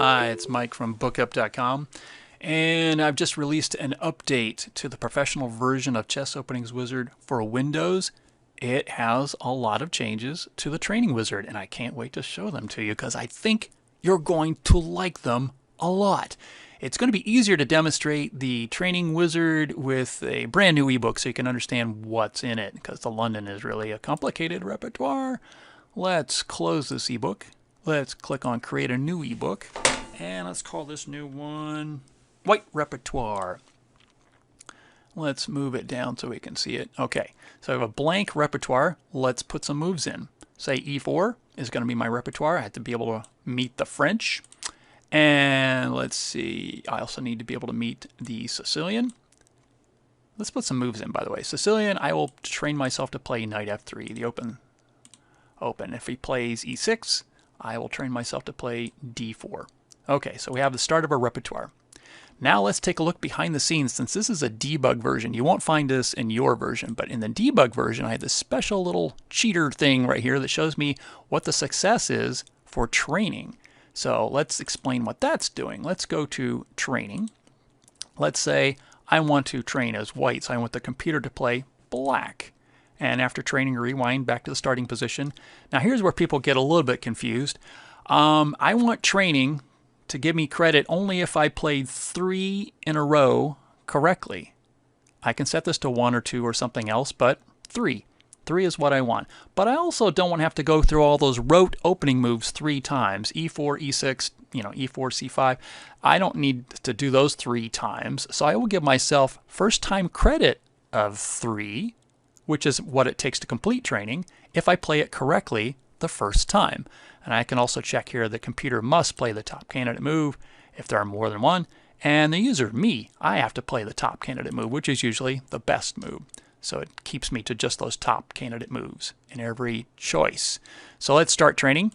Hi, it's Mike from bookup.com, and I've just released an update to the professional version of Chess Openings Wizard for Windows. It has a lot of changes to the training wizard, and I can't wait to show them to you because I think you're going to like them a lot. It's going to be easier to demonstrate the training wizard with a brand new ebook so you can understand what's in it, because the London is really a complicated repertoire. Let's close this ebook. Let's click on create a new ebook, and let's call this new one White Repertoire. Let's move it down so we can see it. Okay, so I have a blank repertoire. Let's put some moves in. Say e4 is going to be my repertoire. I have to be able to meet the French. And let's see, I also need to be able to meet the Sicilian. Let's put some moves in, by the way. Sicilian, I will train myself to play knight f3, the open. If he plays e6, I will train myself to play d4. Okay, so we have the start of our repertoire. Now let's take a look behind the scenes. Since this is a debug version, you won't find this in your version, but in the debug version, I have this special little cheater thing right here that shows me what the success is for training. So let's explain what that's doing. Let's go to training. Let's say I want to train as white, so I want the computer to play black. And after training, rewind back to the starting position. Now here's where people get a little bit confused. I want training to give me credit only if I played 3 in a row correctly. I can set this to 1 or 2 or something else, but 3. 3 is what I want. But I also don't want to have to go through all those rote opening moves 3 times. E4, E6, E4, C5. I don't need to do those 3 times. So I will give myself first time credit of 3, which is what it takes to complete training, if I play it correctly the first time. And I can also check here the computer must play the top candidate move if there are more than one. And the user, me, I have to play the top candidate move, which is usually the best move. So it keeps me to just those top candidate moves in every choice. So let's start training.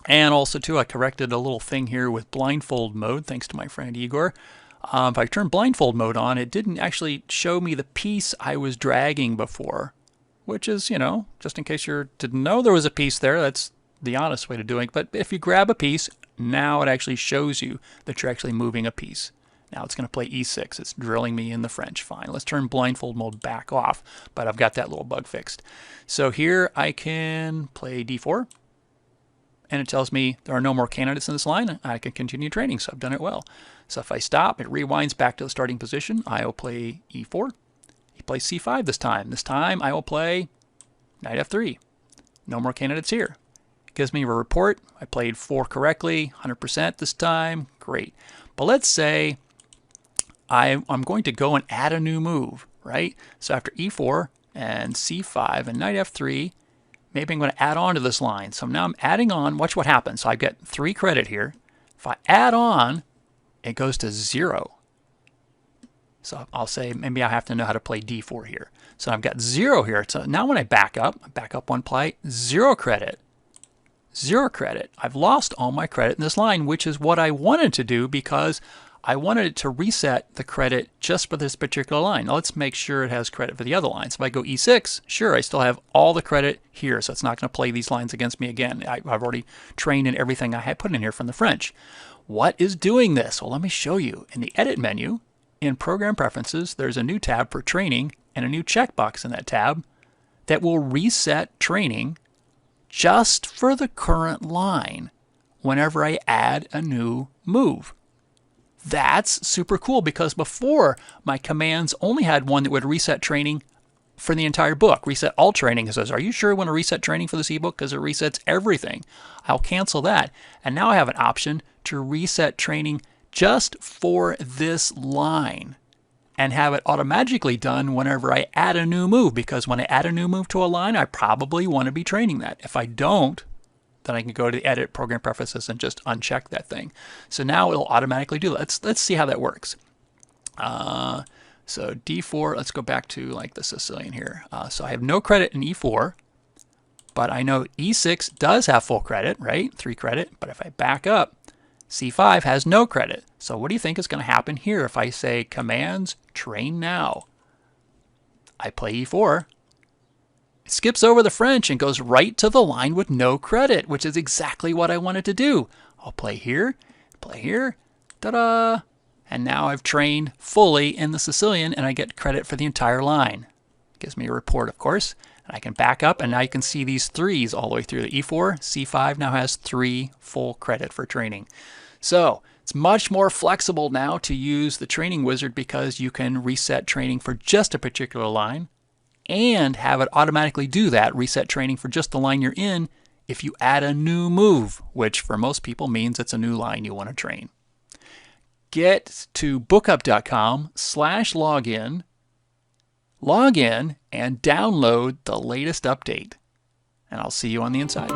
And also, too, I corrected a little thing here with blindfold mode, thanks to my friend Igor. If I turn blindfold mode on, it didn't actually show me the piece I was dragging before, which is, just in case you didn't know there was a piece there, that's the honest way to do it. But if you grab a piece, now it actually shows you that you're actually moving a piece. Now it's going to play e6. It's drilling me in the French. Fine. Let's turn blindfold mode back off, but I've got that little bug fixed. So here I can play d4, and it tells me there are no more candidates in this line. I can continue training, so I've done it well. So if I stop, it rewinds back to the starting position. I will play e4. He plays c5 this time. This time I will play knight f3. No more candidates here. It gives me a report. I played 4 correctly, 100% this time. Great. But let's say I'm going to go and add a new move, right? So after e4 and c5 and knight f3, maybe I'm going to add on to this line. So now I'm adding on. Watch what happens. So I get 3 credit here. If I add on, it goes to 0. So I'll say maybe I have to know how to play d4 here. So I've got 0 here. So now when I back up 1 play, 0 credit. 0 credit. I've lost all my credit in this line, which is what I wanted to do because I wanted it to reset the credit just for this particular line. Now let's make sure it has credit for the other lines. If I go e6, sure, I still have all the credit here, so it's not going to play these lines against me again. I've already trained in everything I had put in here from the French. What is doing this? Well, let me show you. In the Edit menu, in Program Preferences, there's a new tab for Training and a new checkbox in that tab that will reset training just for the current line whenever I add a new move. That's super cool because before my commands only had one that would reset training for the entire book. Reset all training. It says, are you sure you want to reset training for this ebook? Because it resets everything. I'll cancel that. And now I have an option to reset training just for this line and have it automatically done whenever I add a new move. Because when I add a new move to a line, I probably want to be training that. If I don't, then I can go to the Edit Program Preferences and just uncheck that thing. So now it'll automatically do that. Let's see how that works. So d4, let's go back to like the Sicilian here. So I have no credit in e4, but I know e6 does have full credit, right? 3 credit. But if I back up, c5 has no credit. So what do you think is going to happen here if I say commands train now? I play e4. It skips over the French and goes right to the line with no credit, which is exactly what I wanted to do. I'll play here. Play here. Ta-da! And now I've trained fully in the Sicilian, and I get credit for the entire line. Gives me a report, of course. And I can back up, and now you can see these 3s all the way through. The E4, C5 now has 3 full credit for training. So it's much more flexible now to use the training wizard because you can reset training for just a particular line and have it automatically do that, reset training for just the line you're in, if you add a new move, which for most people means it's a new line you want to train. Get to bookup.com/login, log in, and download the latest update. And I'll see you on the inside.